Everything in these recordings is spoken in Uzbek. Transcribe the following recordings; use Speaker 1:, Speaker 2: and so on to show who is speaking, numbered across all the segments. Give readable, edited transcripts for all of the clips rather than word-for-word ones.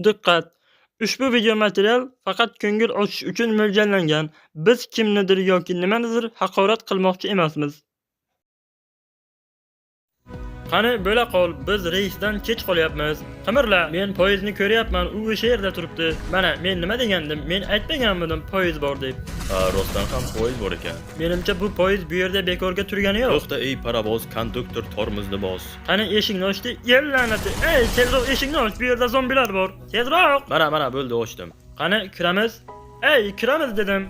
Speaker 1: Diqqat! Ushbu video material faqat ko'ngil ochish uchun mo'ljallangan. Biz kimnidir yoki nimanidir haqorat qilmoqchi emasmiz. Qani bo'la qol, biz reysdan kech qolyapmiz. Qimirla, men poyezdni ko'ryapman, u o'sha yerda turibdi. Mana, men nima degandim? Men aytmaganmidim poyezd bor deb.
Speaker 2: Ha, rostdan ham poyezd bor ekan.
Speaker 1: Menimcha bu poyezd bu yerda bekorga turgani yo'q.
Speaker 2: To'xta ey parovoz, konduktor tormozni bos.
Speaker 1: Qani eshikni ochdi? Yer la'nati. Ey, tezroq eshikni och, bu yerda zombilar bor. Tezroq.
Speaker 2: Mana bo'ldi, ochdim.
Speaker 1: Qani kiramiz? Ey, kiramiz dedim.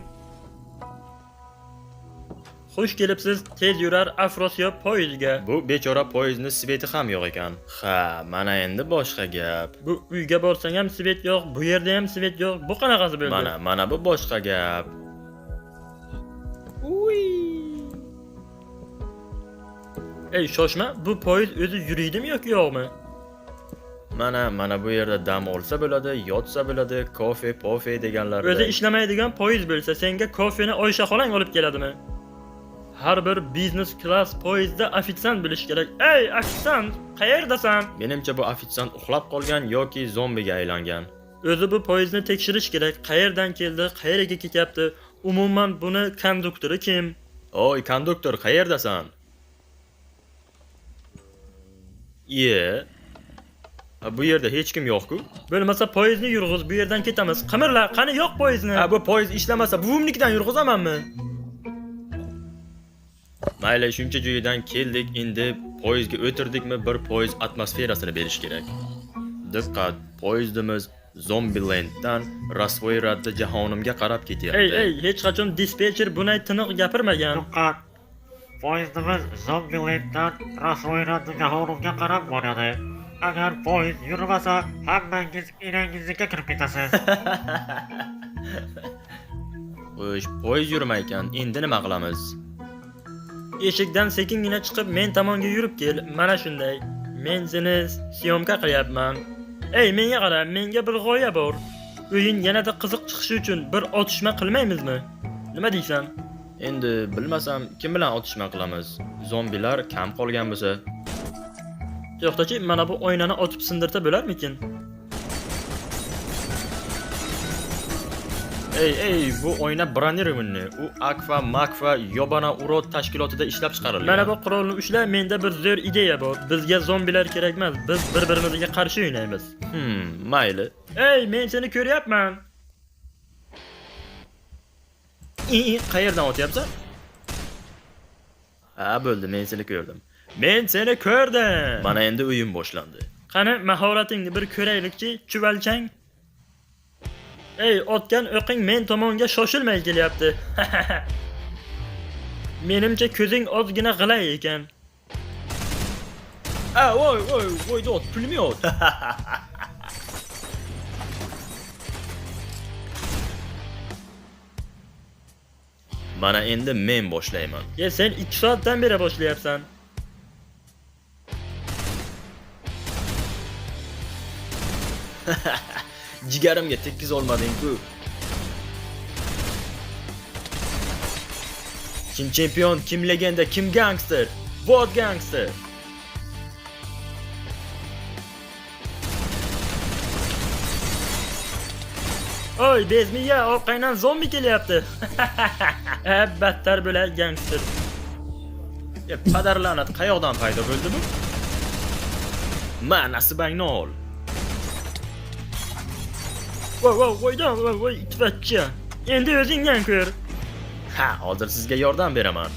Speaker 1: Xush kelibsiz tez yurar Afrosiyob poyezdiga.
Speaker 2: Bu bechora poyezdni sveti ham yo'q ekan. Ha, mana endi boshqa gap.
Speaker 1: Bu uyga borsang ham svet yo'q, bu yerda ham svet yo'q. Bu qanaqasi bo'ldi?
Speaker 2: Mana bu boshqa gap.
Speaker 1: Uy. Ey, shoshma, bu poyezd o'zi yuriydimi yoki yo'qmi?
Speaker 2: Mana bu yerda dam olsa bo'ladi, yotsa bo'ladi, kofe, pofe deganlar.
Speaker 1: O'zi ishlamaydigan poyezd bo'lsa, senga kofeni Oysha xolang olib keladimi? Har bir biznes klass poyezdda ofitsiant bo'lish kerak. Ey, ofitsiant, qayerdasan?
Speaker 2: Menimcha bu ofitsiant uxlab qolgan yoki zombiga aylangan.
Speaker 1: O'zi bu poyezdni tekshirish kerak. Qayerdan keldi, qayerga ketyapti? Umuman buni konduktori kim?
Speaker 2: Oy, konduktor, qayerdasan? Bu yerda hech kim yo'q-ku.
Speaker 1: Bo'lmasa poyezdni yurg'iz, bu yerdan ketamiz. Qimirla, qani yo'q poyezdni.
Speaker 2: Bu poyezd ishlamasa, buvimnikidan yurg'izamanmi? Mayli, shuncha joydan keldik, endi poyezdga o'tirdikmi, bir poyezd atmosferasini berish kerak. Diqqat, poyezdimiz Zombilanddan Rasvoyradda jahonimga qarab ketyapti.
Speaker 1: Ey, hech qachon dispetcher bunday tiniq gapirmagan.
Speaker 3: Diqqat! Poyezdimiz Zombilanddan Rasvoyradda jahonimga qarab boradi. Agar poyezd yurmasa, hammangiz inangizga kirib ketasiz.
Speaker 2: Xo'sh, poyezd yurmaykan, endi nima qilamiz?
Speaker 1: Eshikdan sekingina chiqib, men tomonga yurib kel. Mana shunday. Men seni syomka qilyapman. Ey, menga qara, menga bir g'oya bor. O'yin yanada qiziq chiqishi uchun bir otishma qilmaymizmi? Nima deysan?
Speaker 2: Endi bilmasam, kim bilan otishma qilamiz? Zombilar kam qolgan bo'lsa.
Speaker 1: To'xtachi, mana bu oynani otib sindirsa bo'larmikin?
Speaker 2: Ey, bu oyna bronirованный. U Akfa, Makfa, Yobana urod tashkilotida ishlab chiqarilgan.
Speaker 1: Mana bu qurolni ushla, menda bir zo'r ideya bor. Bizga zombilar kerak emas, biz bir-birimizga qarshi o'ynaymiz.
Speaker 2: Mayli.
Speaker 1: Ey, men seni ko'ryapman.
Speaker 2: Qayerdan o'tyapsan? Ha, bo'ldi, men seni ko'rdim. Men seni ko'rdim. Mana endi o'yin boshlandi.
Speaker 1: Qani, mahoratingni bir ko'raylikchi, chuvalchang. Ey, otgan o'qing men tomonga shoshilmay kelyapti. Menimcha ko'zing ozgina g'ilay ekan.
Speaker 2: Voy, dot, pulemyot. Mana endi men boshlayman.
Speaker 1: Sen 2 soatdan beri boshlayapsan.
Speaker 2: Jigarimga tekkiz olmading-ku. Kim chempion, kim legenda, kim gangster? Vot gangster.
Speaker 1: Oy, bezmiya, orqangdan zombi kelyapti. Battar bo'lar gangster.
Speaker 2: Padar la'nat, qayoqdan paydo bo'ldi bu? Ma, nasibangni ol.
Speaker 1: Voy, itvatchi. Endi o'zingdan ko'r.
Speaker 2: Ha, hozir sizga yordam beraman.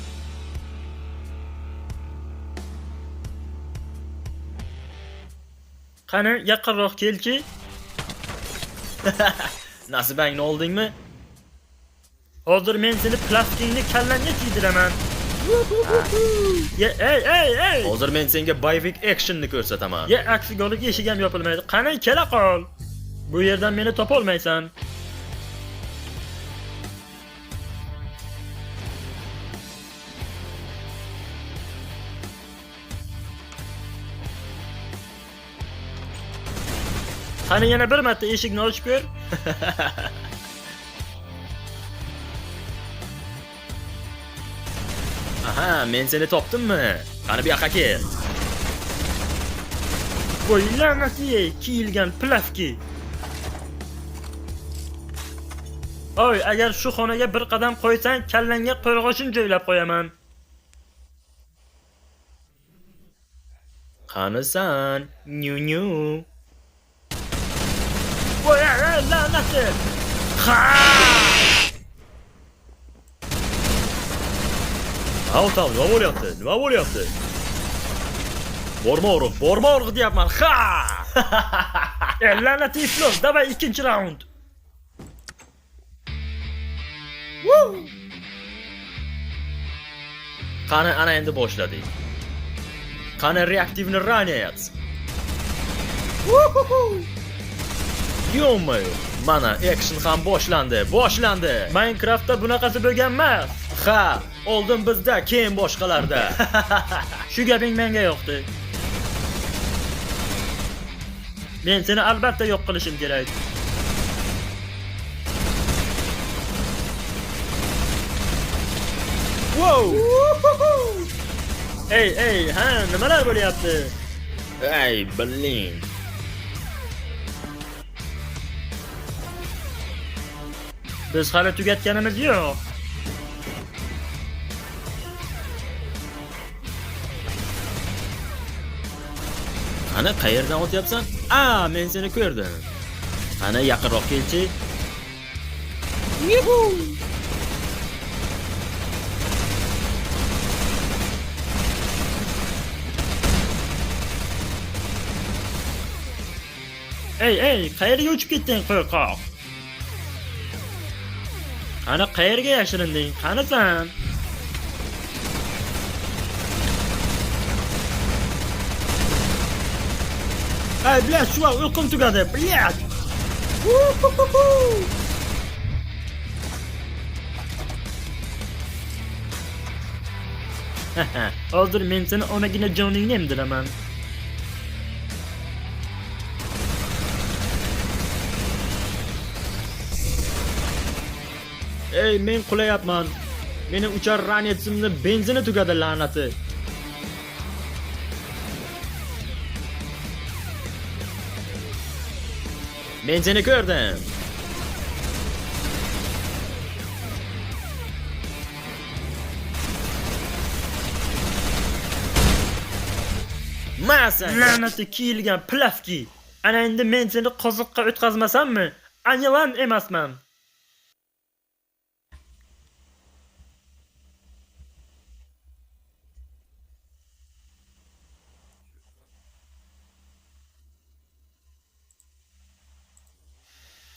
Speaker 1: Qani, yaqinroq kelchi.
Speaker 2: Nasibangni oldingmi?
Speaker 1: Hozir men seni plastikingni kallangga kiydiraman. Ey!
Speaker 2: Hozir men senga Bayvik actionni ko'rsataman.
Speaker 1: Aksiga olib eshik ham yopilmaydi. Qani, kela qol. Bu yerdan meni topa olmaysan. Qani, yana bir marta eshikni ochib ko'r.
Speaker 2: Aha, men seni topdimmi? Qani bu yoqqa kel.
Speaker 1: Voy, la'nati, kiyilgan plavki. Oy, agar shu xonaga bir qadam qo'ysang, kallangga qo'rg'oshin joylab qo'yaman.
Speaker 2: Qanisan? Nyu.
Speaker 1: Voy, la'nati. Ha!
Speaker 2: Avtal, nima bo'lyapti? Nima bo'lyapti? Borma urug' deyapman. Ha!
Speaker 1: La'nati iflos, davay ikkinchi raund.
Speaker 2: Qani ana endi boshladik. Qani reaktivni raniyat. Yo'q, mana action ham boshlandi.
Speaker 1: Minecraftda bunaqasi bo'lgan emas.
Speaker 2: Ha, oldin bizda, keyin boshqalarda.
Speaker 1: Shu gaping menga yoqdi. Men seni albatta yo'q qilishim kerak.
Speaker 2: Wow!
Speaker 1: Ey, ha, nimalar bo'lyapti?
Speaker 2: Ey, billing.
Speaker 1: Biz hali tugatganimiz yo'q.
Speaker 2: Qani qayerdan o'tyapsan? Men seni ko'rdim. Qani yaqinroq kelchi. Yuhu!
Speaker 1: Ey, qayerga uchib ketding, qo'rqoq? Qani qayerga yashirinding? Qanisan? Ay, blядь, чувак, uyqum tugadi, blядь. Hozir men seni onagina joningni emdiraman.
Speaker 2: Ey, men qulayapman. Meni uchar ranetsimni benzini tugadi la'nati. Men seni ko'rdim. Masa.
Speaker 1: La'nati kiyilgan plavki. Ana endi men seni qoziqqa o'tkazmasammi? Anilan emasman.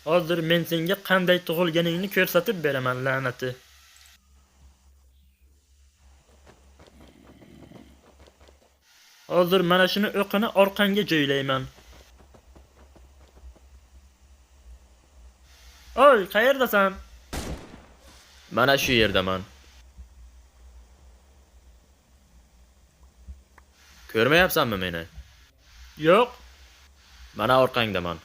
Speaker 1: Hozir men senga qanday tug'ilganingni ko'rsatib beraman, la'nati. Hozir mana shuni o'qini orqangga joylayman. Oy, qayerdasan?
Speaker 2: Mana shu yerdaman. Ko'rmayapsanmi meni?
Speaker 1: Yo'q.
Speaker 2: Mana orqangdaman.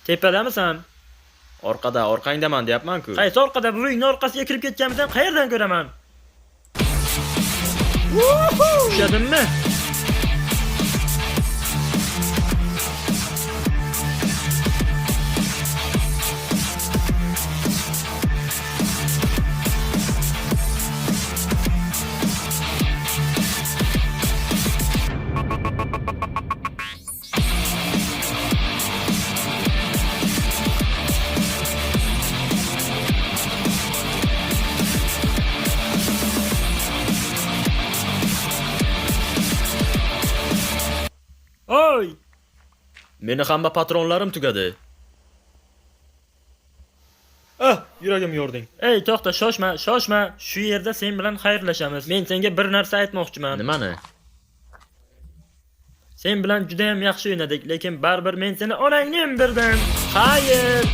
Speaker 1: Tepadamisan?
Speaker 2: Orqangdaman deyapman-ku.
Speaker 1: Qaysi orqada? Bu uyning orqasiga kirib ketganimdan qayerdan ko'raman? Tushadimmi? Oy!
Speaker 2: Meni hamma patronlarim tugadi. Yuragim yording.
Speaker 1: Ey, to'xta, shoshma. Shu yerda sen bilan xayrlashamiz. Men senga bir narsa aytmoqchiman.
Speaker 2: Nimani?
Speaker 1: Sen bilan juda ham yaxshi o'ynadik, lekin baribir men seni onangni emdirdim. Xayr!